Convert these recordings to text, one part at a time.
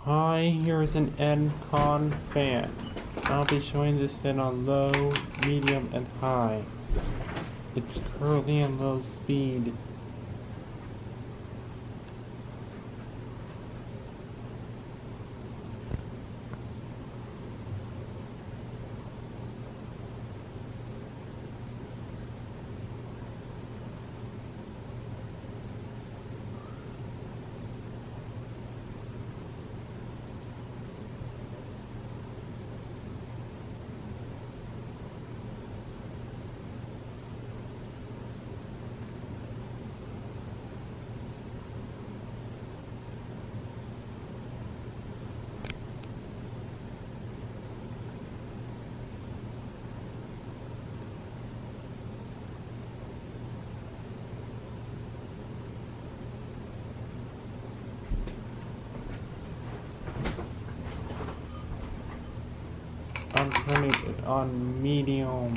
Hi, here's an N-Con fan. I'll be showing this fan on low, medium, and high. It's currently on low speed. I'm turning it on medium.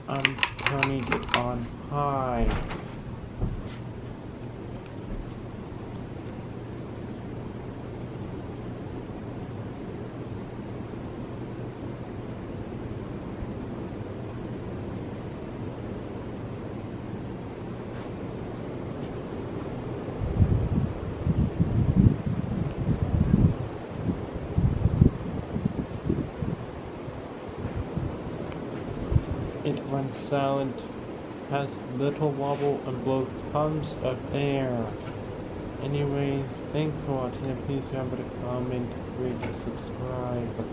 I'm turning it on high. It went silent, has little wobble, and blows tons of air. Anyways, thanks for watching, and please remember to comment, rate, and subscribe.